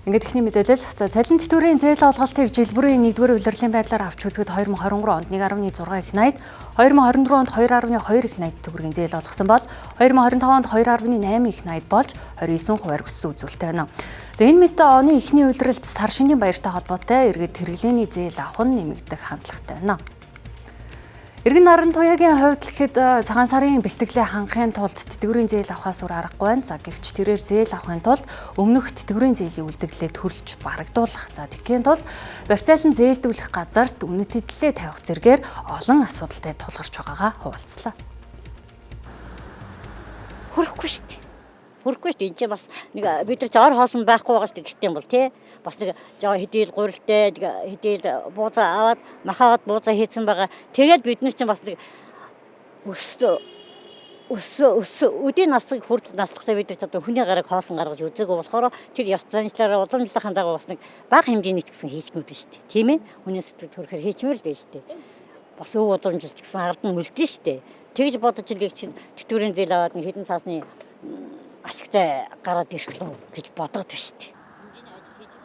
Ингээд ихний мэдээлэл. За цалин тэтгэврийн зээл олголтыг жил бүрийн 1-р улирлын байдлаар авч үзэхэд 2023 онд 1.6 их найд, 2024 онд 2.2 их найд төгрөгийн зээл олгосон бол 2025 онд 2.8 их найд болж 29 хувиар өссөн үзүүлэлттэй байна. За энэ мэдээ оны ихний улиралд сар шинийн баяртай холбоотой иргэд хэрэглээний зээл авах нь нэмэгдэх хандлагатай байна. Иргэн наран туяагийн хувьд гэхэд цагаан сарын бэлтгэлээ хангахын тулд тэтгэврийн зээл авахаас өөр аргагүй байна. За гэвч тэрээр зээл авахын тулд өмнөх тэтгэврийн зээлийн үлдэглээ төрөлж барагдуулах. За тэгхийн тулд барьцаалан зээлдүүлэх газарт үнэт хэдлэлээ тавих зэргээр олон асуудалтай тулгарч байгаагаа хуваалцлаа. Хөрөхгүй шүү дээ. Хөрөхгүй шүү дээ. Энд чинь бас нэг бид нар ч ор хоосон байхгүй байгаа шүү дээ гэртээ бол тий. Бас нэг жоо хэдийл гурилтай хэдийл буузаа аваад махаваад буузаа хийсэн байгаа. Тэгээд бид нар чинь бас нэг өдийн насыг хүрд наслахтаа бид нар одоо хүний гарыг хоосон гаргаж үзээгүй болохоор тэр ёс заншлаараа уламжлахын дагуу бас нэг бага хэмжээний ч гэсэн хийчгнүүд шүү дээ. Тийм ээ? Хүний сэтгэл төрөхөр хийчмээр л дээ шүү дээ. Бас өв уламжилж гэсэн ард нь үлдэн шүү дээ. Тэгж бодож илэг чинь тэтгэврийн зээл аваад нэг хэдэн цаасны ашигтай гараад ирэх лөө гэж бодоод байна шүү дээ.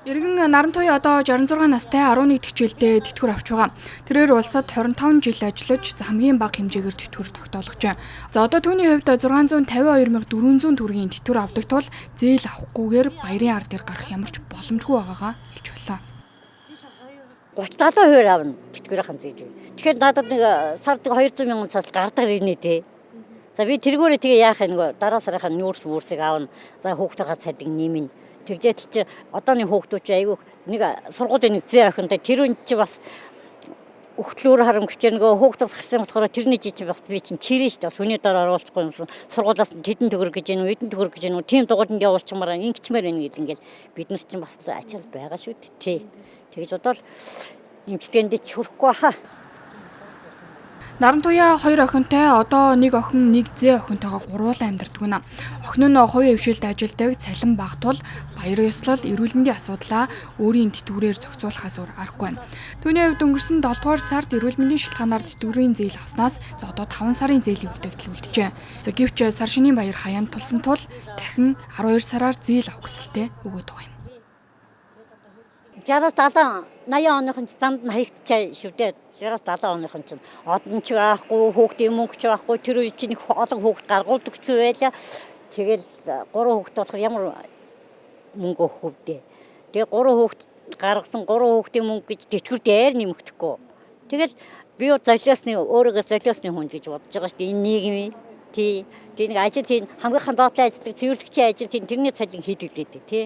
Иргэн наран туяа одоо 66 настай 11 хичээлдээ тэтгэвэр авч байгаа. Тэрээр улсад 25 жил ажиллаж хамгийн бага хэмжээгээр тэтгэвэр тогтоолгож байна. За одоо түүний хувьд 652,400 төгрөгийн тэтгэвэр авдаг тул зээл авахгүйгээр баярын ар дээр гарах ямар ч боломжгүй байгаагаа хэлж байлаа. 30-70% авна тэтгэврийн зээл. Тэгэхээр надад нэг сард 200 мянган цаас гардаг ирнэ тий. За би тэргүүрээ тэгээ яах юм нөгөө дараа сарынхаа нүүрсийг аавна. За хүүхдийнхээ цалин нэмнэ. Тэгжээт чи одооны хүүхдүүд чи айгүй нэг сургуулийн нэг зээ охинтой тэр үн чи бас өгтлөөр харамгч нөгөө хүүхдээс гарсан болохоор тэрний жи чи бас би чинь чирэн шүү дээ. Бас үний дараа оруулахгүй юмсан сургуулиас тэдэн төгрөг гэж энэ эдэн төгрөг гэж энэ тийм дугуйланд явуулчмаар ингэчмээр байна гэдэг ингээл бид нар чинь бас ачаал байгаа шүү дээ. Тий. Тэгж бодвол эмчтэндээ ч хөрөхгүй хаа. Наран туяа 2 охинтой одоо нэг охин нэг зээ охинтойгоо гуруулан амьдардаг байна. Охин нь хувийн хвшилд ажилдаг цалин бага тул баяр ёслол эрүүл мэндийн асуудлаа өөрийн тэтгэврээр зохицуулахаас өөр аргагүй байна. Түүний хувьд өнгөрсөн 7 дугаар сард эрүүл мэндийн шалтгаанаар тэтгэврийн зээл авснаас одоо 5 сарын зээлийн үлдэгдэл үлджээ. За гэвч сар шинийн баяр хаяанд тулсан тул дахин 12 сараар зээл авах хүсэлтэй өгөөд байгаа юм. 60-70 80 оныхон замд нь хаягдчихаа шүү дээ. 60-70 оныхон чинь одон ч байхгүй, хүүхдийн мөнгө ч байхгүй, тэр үе чинь олон хүүхд гаргуулдаг ч байлаа. Тэгэл 3 хүүхд болохоор ямар мөнгө өгөх вэ? Тэгээ 3 хүүхд гаргасан 3 хүүхдийн мөнгө гэж тэтгэвэр дээр нэмэгдэхгүй. Тэгэл би өөрийгөө золиосны хүн гэж бодож байгаа шүү дээ. Энэ нийгмийн тий нэг ажил тийм хамгийн доотлын ажиллаг цэвэрлэгчийн ажил тийм тэрний цалин хийдэг лээ тий.